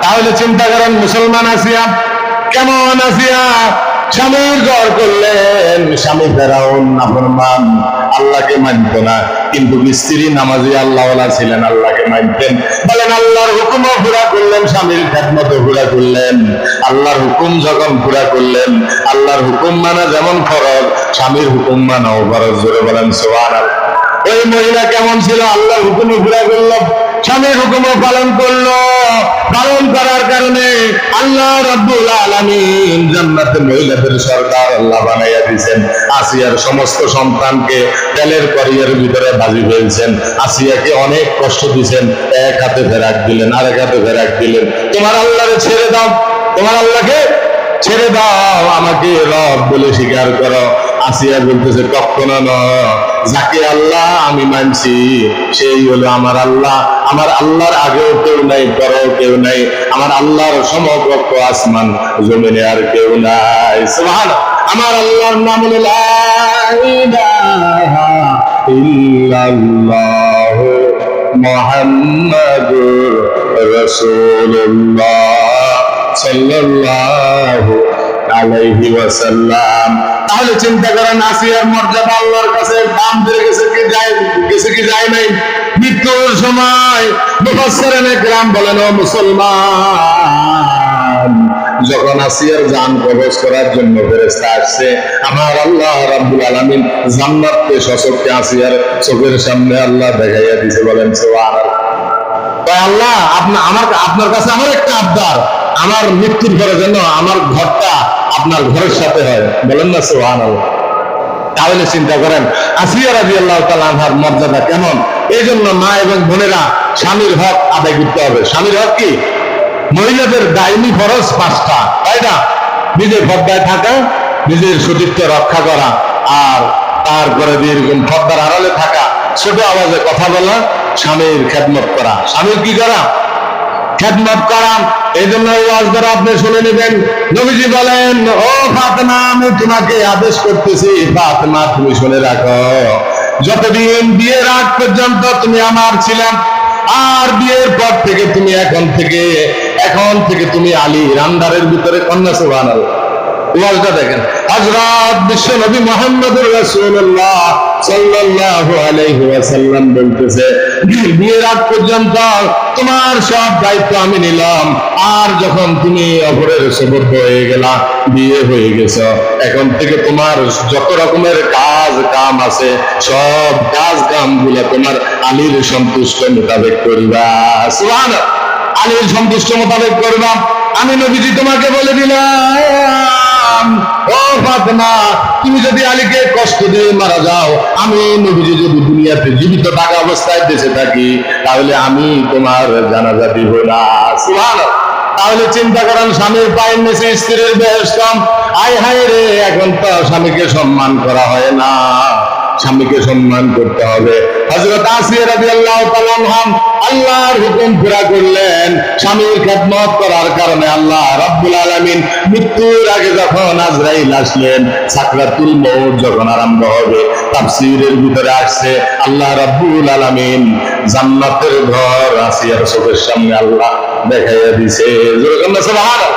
তাহলে চিন্তা করেন মুসলমান আসিয়া কেমন আসিয়া স্বামীর ঘর করলেন, স্বামী ফেরাউন নাফরমান, আল্লাহকে মানত না, কিন্তু স্ত্রী নামাজি আল্লাহওয়ালা ছিলেন, আল্লাহকে মানতেন। বলেন আল্লাহর হুকুমও পুরা করলেন, স্বামীর খেদমতও পুরা করলেন। আল্লাহর হুকুম যখন পুরা করলেন, আল্লাহর হুকুম মানা যেমন ফরজ, স্বামীর হুকুম মানাও ফরজ। জোরে বলেন সুবহানাল্লাহ। ওই মহিলা কেমন ছিল? আল্লাহর হুকুমও পুরা করলো, স্বামীর হুকুমও পালন করলো। পালন করার কারণে আল্লাহ রাব্বুল আলামিন জান্নাতে মহিলাদের সরদার আল্লাহ বানাইয়া দিয়েছেন। আসিয়ার সমস্ত সন্তানকে তেলের কড়াইয়ের ভিতরে ভাজি ফেলছেন। আসিয়াকে অনেক কষ্ট দিয়েছেন, এক হাতে ফেরাক দিলেন, আরেক হাতে ফেরাক দিলেন। তোমার আল্লাহকে ছেড়ে দাও, তোমার আল্লাহকে ছেড়ে দাও, আমাকে রব বলে স্বীকার করো। আসিয়া বলতেছে কখনো নয়, যাকে আল্লাহ আমি মানছি সেই হলো আমার আল্লাহ। আমার আল্লাহর আগেও কেউ নাই, পরেও কেউ নাই। আমার আল্লাহর সমকক্ষ আসমান জমিনে আর কেউ নাই। সুবহানাল্লাহ। আমার আল্লাহর নাম হলো লা ইলাহা ইল্লাল্লাহ মুহাম্মাদুর রাসূলুল্লাহ সাল্লাল্লাহু আলাইহি ওয়াসাল্লাম। তাহলে চিন্তা করেন আসিয়ার মর্যাদা আল্লাহর কাছে দাম বেড়ে গেছে কি যায় নাই? মৃত্যুর সময় মুফাসসিরিনে কেরাম বলেন, ও মুসলমান, যখন আসিয়ার জান কবজ করার জন্য ফেরেশতা আসছে, আমার আল্লাহ রাব্বুল আলামিন জান্নাতকে সচক্ষে আসিয়ার চোখের সামনে আল্লাহ দেখাইয়া দিয়েছে। বলেন সুবহানাল্লাহ। তাই আল্লাহ আপনার কাছে আমার একটা আবদার, আমার মৃত্যুর পরে যেন আমার ঘরটা আপনার ঘরের সাথে হয়। বলেন না সুবহানাল্লাহ। তাহলে চিন্তা করেন আসিয়া রাদিয়াল্লাহু তাআলা আনহার মর্যাদা কেমন। এই জন্য মা এবং বোনেরা স্বামীর হক আদায় করতে হবে। স্বামীর হক কি? মহিলাদের দায়নি ফরজ 5টা, তাই না? নিজের পর্দায় থাকা, নিজের সতীত্ব রক্ষা করা, আর তারপরে এরকম পর্দার আড়ালে থাকা, ছোট আওয়াজে কথা বলা, স্বামীর খেদমত করা। স্বামীর কি করা? খেদমত করা। এই জন্য ওয়াজ দ্বারা আপনি শুনে নেবেন, নবীজি বলেন, ও ফাতেমা, আমি তোমাকে আদেশ করতেছি, ফাতেমা তুমি শুনে রাখো, যতদিন বিয়ের আগ পর্যন্ত তুমি আমার ছিলাম, আর বিয়ের পর থেকে তুমি এখন থেকে তুমি আলীর আন্ডারের ভিতরে। কন্যা সুবহানাল্লাহ। ওয়াজটা দেখেন, হযরত বিশ্ব নবী মুহাম্মদুর রাসূলুল্লাহ সাল্লাল্লাহু আলাইহি ওয়াসাল্লাম বলতেছে, বিয়ের আগ পর্যন্ত তোমার সব দায়িত্ব আমি নিলাম, আর যখন তুমি অপরের সুপুর্দ হয়ে গেলা, বিয়ে হয়ে গেছ, এখন থেকে তোমার যত রকমের কাজ কাম আছে, সব কাজ কাম গুলা তোমার আলীর সন্তুষ্ট মোতাবেক করবা। সুবহানাল্লাহ। আলীর সন্তুষ্ট মোতাবেক করবা। আমি নবীজি তোমাকে বলে দিলাম, ও ফাতেমা, তুমি যদি আলীকে কষ্ট দিয়ে মারা যাও, আমি নবীজি যদি দুনিয়াতে জীবিত থাকা অবস্থায় বেঁচে থাকি, তাহলে আমি তোমার জানাজা দিব না। সুবহানাল্লাহ। তাহলে চিন্তা করেন, স্বামীর পায়ের নিচে স্ত্রীর বেহেশত। আয় হায় রে, এখন তো স্বামীকে সম্মান করা হয় না, স্বামীকে সম্মান করতে হবে। হযরত আসিয়া রাদিয়াল্লাহু তাআলা আনহা আল্লাহর হুকুম পুরা করলেন, স্বামীর খেদমত করার কারণে আল্লাহ রাব্বুল আলামিন মৃত্যুর আগে যখন আজরাইল আসলেন, সাকরাতুল মউত যখন আরম্ভ হবে, তাফসীরের ভিতরে আসছে আল্লাহ রাব্বুল আলামিন জান্নাতের ঘর আসিয়ার চোখের সামনে আল্লাহ দেখাইয়া দিয়েছে। সুবহানাল্লাহ।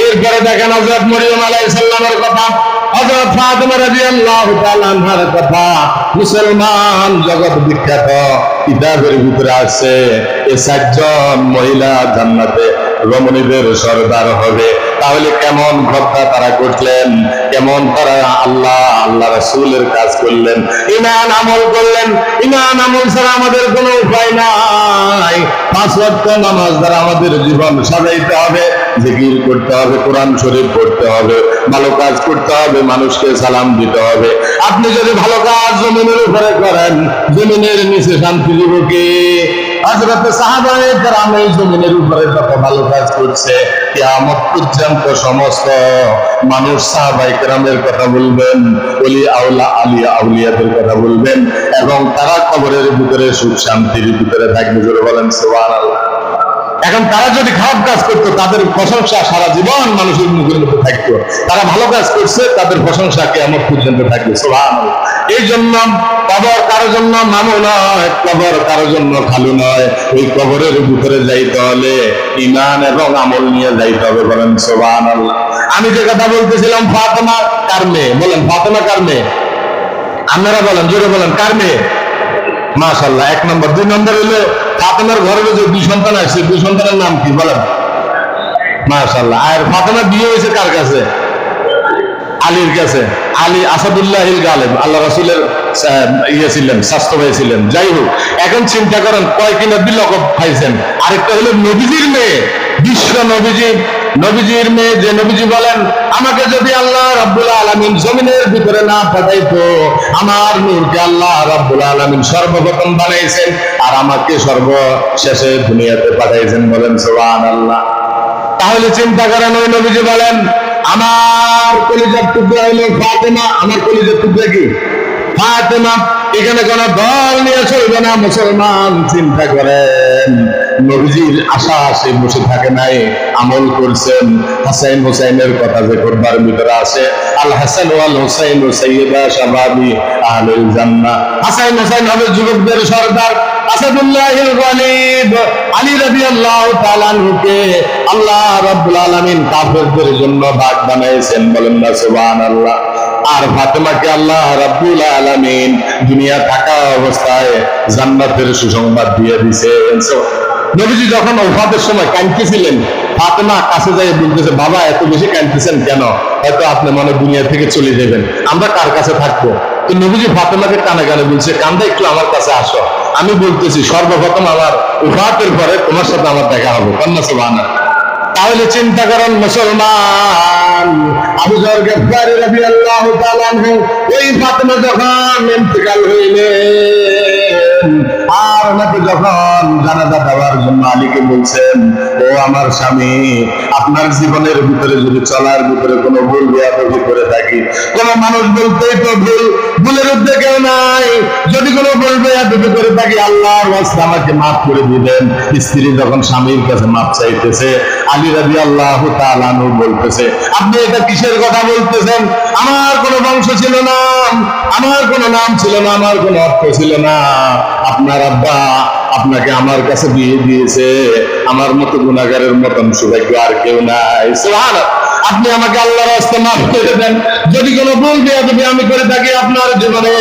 এরপরে দেখেন হযরত মরিয়ম আলাইহিস সালামের কথা, হযরত ফাতেমা রাদিয়াল্লাহু তাআলা আনহার কথা, মুসলমান জগৎ বিখ্যাত কিতাবের ভিতরে আছে, এই 4 জন মহিলা জান্নাতে রমণীদের সরদার হবে। তাহলে কেমন ঘটনা তারা করলেন, কেমন তারা আল্লাহ রাসূলের কাজ করলেন, ঈমান আমল করলেন। ঈমান আমল ছাড়া আমাদের কোনো উপায় নাই। 5 ওয়াক্ত নামাজ দ্বারা আমাদের জীবন সাজাইতে হবে, জিকির করতে হবে, কোরআন শরীফ পড়তে হবে, ভালো কাজ করতে হবে, মানুষকে সালাম দিতে হবে। আপনি যদি ভালো কাজ জমিনের উপরে করেন, জমিনের নিচে শান্তি দিব কে? হযরত সাহাবায়ে কেরাম এই জমিনের উপরে যত ভালো কাজ করছে, কিয়ামত পর্যন্ত সমস্ত মানুষ সাহাবায়ে কেরামের কথা বলবেন, ওলি আউলিয়াদের কথা বলবেন, এবং তারা কবরের ভিতরে সুখ শান্তির ভিতরে থাকবে। জোরে বলেন সুবহানাল্লাহ। এখন তারা যদি খারাপ কাজ করতো, তাদের প্রশংসা সারা জীবন মানুষের মুখের মধ্যে থাকতো। তারা ভালো কাজ করছে, তাদের প্রশংসা কিয়ামত পর্যন্ত থাকবে। সুবহানাল্লাহ। এই জন্য কবর কারোর জন্য মামু নয়, কবর কারোর জন্য খালু নয়। ওই কবরের ভিতরে যাইতে হলে ঈমান এবং আমল নিয়ে যাইতে হবে। বলেন সুবহানাল্লাহ। আমি যে কথা বলতেছিলাম, ফাতেমা কার মেয়ে? বলেন ফাতেমা কার মেয়ে? আপনারা বলেন, জোরে বলেন, কার মেয়ে? মাশাআল্লাহ, 1 নম্বর। 2 নম্বর হলো ফাতেমার ঘরে যে 2 সন্তান আসছে, 2 সন্তানের নাম কি বলেন? মাশাআল্লাহ। আর ফাতেমা বিয়ে হয়েছে কার কাছে? আলীর কাছে। আলী আসাদুল্লাহিল গালেব, আল্লাহ রাসূলের ইয়ে ছিলেন, স্বাস্থ্য ভাই ছিলেন। যাই হোক, এখন চিন্তা করেন কয় কি নবী লকব পাইছেন। আরেকটা হলো নবীজির মেয়ে, বিশ্ব নবীজি, নবীজির মেয়ে, যে নবীজি বলেন, আমাকে যদি আল্লাহ রাব্বুল আলামিন জমিনের ভিতরে না পাঠাইতো, আমার নূরকে আল্লাহ রাব্বুল আলামিন সর্বপ্রথম বানাইছেন আর আমাকে সর্বশেষে দুনিয়াতে পাঠাইছেন। বলেন সুবহানাল্লাহ। তাহলে চিন্তা করেন, ওই নবীজি বলেন, আমার কলিজার টুকরা হইল ফাতেমা। আমার কলিজার টুকরা কি? ফাতেমা। এখানে কোন দল নিয়ে চলবে না মুসলমান। চিন্তা করেন, নবীজির আশা সে বসে থাকে নাই, আমল করছেন। হাসাইন হুসাইনের কথা যে কোরআনের ভিতরে আছে, আল হাসান ওয়াল হুসাইন সাইয়্যিদা শাবাবি আহলুল জান্নাহ। হাসাইন হুসাইন হবে যুবকদের সরদার। আসাদুল্লাহিল গালিব আলী রাদিয়াল্লাহু তাআলা আনহুকে আল্লাহ রাব্বুল আলামিন কাফেরদের জন্য বাগ বানাইছেন। বলেন না সুবহানাল্লাহ। আর ফাতেমাকে আল্লাহ রাব্বুল আলামিন দুনিয়া থাকা অবস্থায় জান্নাতের সুসংবাদ দিয়ে দিয়েছেন। নবীজি যখন ওফাতের সময় কাঁদতেছিলেন, ফাতেমা কাছে যাই বলতেছে, বাবা এত বেশি কাঁদতেছেন কেন? হয়তো আপনি মনে দুনিয়া থেকে চলে যাবেন, আমরা কার কাছে থাকবো? তো নবীজি ফাতেমাকে কানে কানে বলছে, কান্দা একটু আমার কাছে আসো, আমি বলতেছি সর্বপ্রথম আমার ওফাতের পরে তোমার সাথে আমার দেখা হবে। কন্যা সুবহানাল্লাহ। তাহলে চিন্তা করেন মুসলমান, আবু যর গফফারী রাদিয়াল্লাহু তাআলা আনহু ওই ফাতেমা যখন ইন্তেকাল হইলেন, আর ওনাকে যখন জানাজা দেওয়ার জন্য আলীকে বলছেন, ও আমার স্বামী, আপনার জীবনের ভিতরে যদি চলার ভিতরে কোনো ভুল বেয়াদবি করে থাকি, কোন মানুষ বলতেই তো ভুল, ভুলের উদ্যোগ কেউ নাই, যদি কোনো ভুল বেয়াদবি করে থাকি আল্লাহর ওয়াস্তে আমাকে মাফ করে দিবেন। স্ত্রী যখন স্বামীর কাছে মাফ চাইতেছে, আলী রাদিয়াল্লাহু তাআলা আনহু বলতেছে, আপনি এটা কিসের কথা বলতেছেন? আমার কোনো বংশ ছিল না, আমার কোনো নাম ছিল না, আমার কোনো অর্থ ছিল না, আপনার আব্বা আপনাকে আমার কাছে বিয়ে দিয়েছে, আমার মতো গুনাহগারের মতন সৌভাগ্য আর কেউ নাই। সুবহানাল্লাহ। আপনি আমাকে আল্লাহর রাস্তায় মাফ করে দেন। যদি কোনো ভুল বেয়াদবি আমি করে থাকি, আপনার জীবনে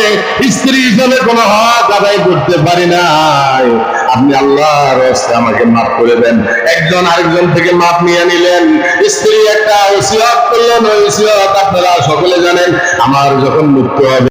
স্ত্রী হিসেবে কোনো হক আদায় করতে পারি নাই, আপনি আল্লাহর রাস্তায় আমাকে মাফ করে দেন। একজন আরেকজন থেকে মাফ নিয়ে নিলেন। স্ত্রী একটা ওসিয়ত করলেন, ওই ওসিয়ত আপনারা সকলে জানেন, আমার যখন মৃত্যু হবে